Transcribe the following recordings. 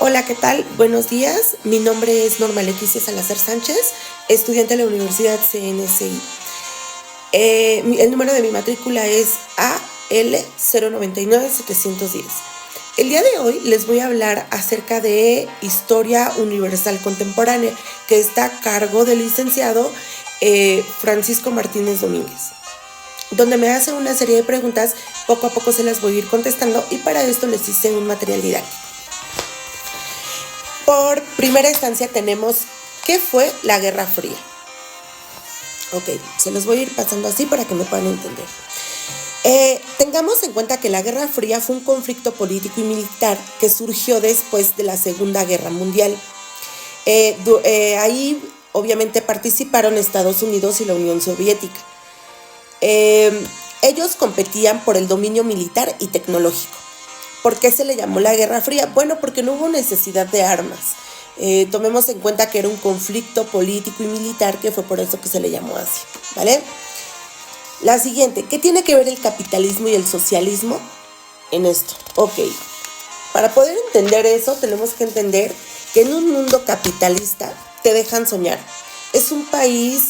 Hola, ¿qué tal? Buenos días. Mi nombre es Norma Leticia Salazar Sánchez, estudiante de la Universidad CNCI. El número de mi matrícula es AL099710. El día de hoy les voy a hablar acerca de Historia Universal Contemporánea, que está a cargo del licenciado Francisco Martínez Domínguez, donde me hace una serie de preguntas. Poco a poco se las voy a ir contestando y para esto les hice un material didáctico. Por primera instancia tenemos ¿qué fue la Guerra Fría? Ok, se los voy a ir pasando así para que me puedan entender. Tengamos en cuenta que la Guerra Fría fue un conflicto político y militar que surgió después de la Segunda Guerra Mundial. Ahí obviamente participaron Estados Unidos y la Unión Soviética. Ellos competían por el dominio militar y tecnológico. ¿Por qué se le llamó la Guerra Fría? Bueno, porque no hubo necesidad de armas. Tomemos en cuenta que era un conflicto político y militar, que fue por eso que se le llamó así, ¿vale? La siguiente, ¿qué tiene que ver el capitalismo y el socialismo en esto? Ok, para poder entender eso tenemos que entender que en un mundo capitalista te dejan soñar. Es un país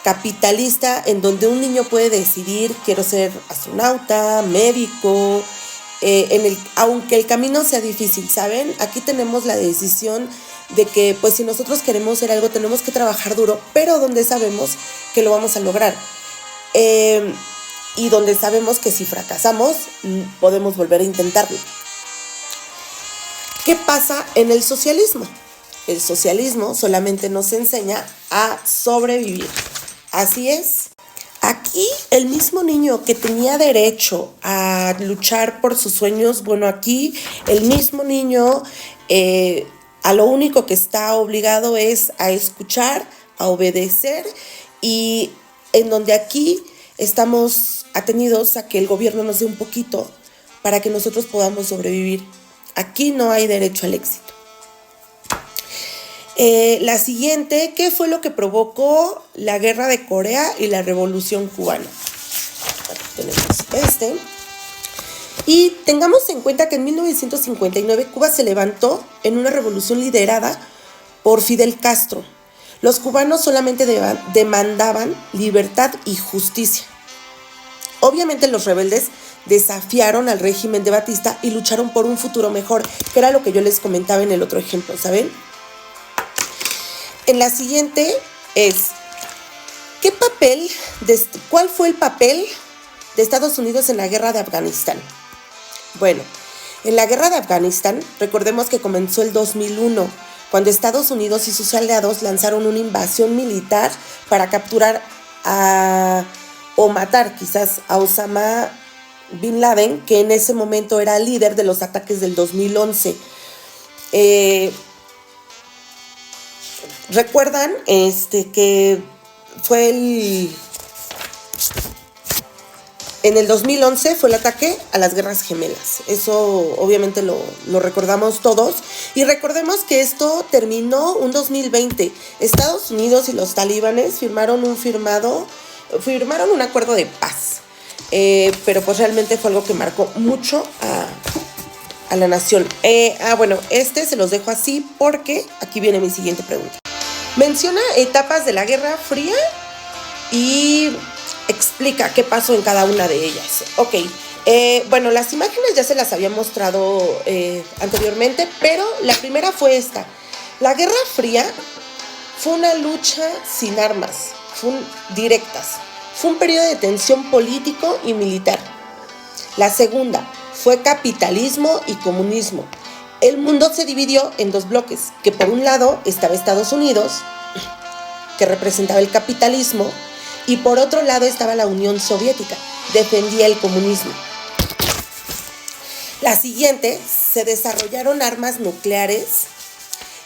capitalista en donde un niño puede decidir, quiero ser astronauta, médico, aunque el camino sea difícil, ¿saben? Aquí tenemos la decisión de que pues si nosotros queremos hacer algo tenemos que trabajar duro, pero donde sabemos que lo vamos a lograr. Y donde sabemos que si fracasamos podemos volver a intentarlo. ¿Qué pasa en el socialismo? El socialismo solamente nos enseña a sobrevivir. Así es. Aquí el mismo niño que tenía derecho a luchar por sus sueños, bueno, aquí el mismo niño a lo único que está obligado es a escuchar, a obedecer, y en donde aquí estamos atenidos a que el gobierno nos dé un poquito para que nosotros podamos sobrevivir. Aquí no hay derecho al éxito. La siguiente, ¿qué fue lo que provocó la guerra de Corea y la revolución cubana? Aquí tenemos y tengamos en cuenta que en 1959 Cuba se levantó en una revolución liderada por Fidel Castro. Los cubanos solamente demandaban libertad y justicia. Obviamente los rebeldes desafiaron al régimen de Batista y lucharon por un futuro mejor, que era lo que yo les comentaba en el otro ejemplo, ¿saben? En la siguiente es, ¿cuál fue el papel de Estados Unidos en la guerra de Afganistán? Bueno, en la guerra de Afganistán, recordemos que comenzó el 2001, cuando Estados Unidos y sus aliados lanzaron una invasión militar para capturar o matar quizás a Osama Bin Laden, que en ese momento era líder de los ataques del 2011. ¿Recuerdan que fue en el 2011 fue el ataque a las Guerras Gemelas? Eso obviamente lo recordamos todos. Y recordemos que esto terminó un 2020. Estados Unidos y los talibanes firmaron un acuerdo de paz. Pero pues realmente fue algo que marcó mucho a la nación. Bueno, se los dejo así porque aquí viene mi siguiente pregunta. Menciona etapas de la Guerra Fría y explica qué pasó en cada una de ellas. Ok, bueno, las imágenes ya se las había mostrado anteriormente, pero la primera fue esta. La Guerra Fría fue una lucha sin armas, directas. Fue un periodo de tensión político y militar. La segunda fue capitalismo y comunismo. El mundo se dividió en dos bloques, que por un lado estaba Estados Unidos, que representaba el capitalismo, y por otro lado estaba la Unión Soviética, defendía el comunismo. La siguiente, se desarrollaron armas nucleares,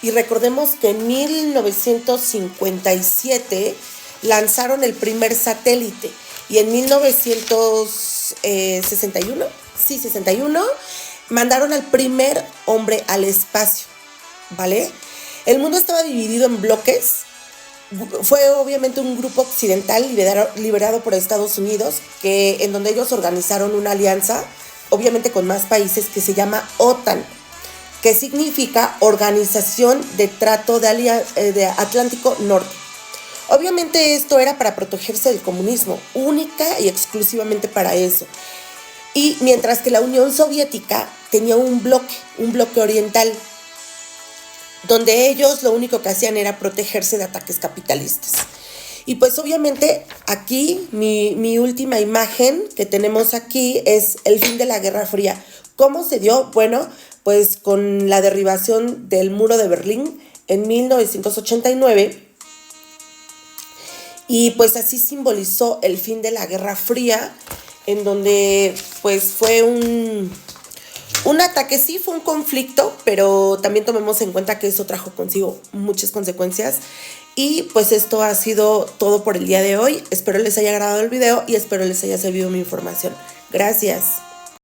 y recordemos que en 1957 lanzaron el primer satélite, y en 1961, mandaron al primer hombre al espacio, ¿vale? El mundo estaba dividido en bloques. Fue obviamente un grupo occidental liderado por Estados Unidos, en donde ellos organizaron una alianza, obviamente con más países, que se llama OTAN. que significa Organización de Trato de Atlántico Norte. Obviamente esto era para protegerse del comunismo, única y exclusivamente para eso. Y mientras que la Unión Soviética tenía un bloque oriental, donde ellos lo único que hacían era protegerse de ataques capitalistas. Y pues obviamente aquí mi última imagen que tenemos aquí es el fin de la Guerra Fría. ¿Cómo se dio? Bueno, pues con la derribación del muro de Berlín en 1989. Y pues así simbolizó el fin de la Guerra Fría, en donde pues fue un ataque, sí fue un conflicto, pero también tomemos en cuenta que eso trajo consigo muchas consecuencias. Y pues esto ha sido todo por el día de hoy. Espero les haya agradado el video y espero les haya servido mi información. Gracias.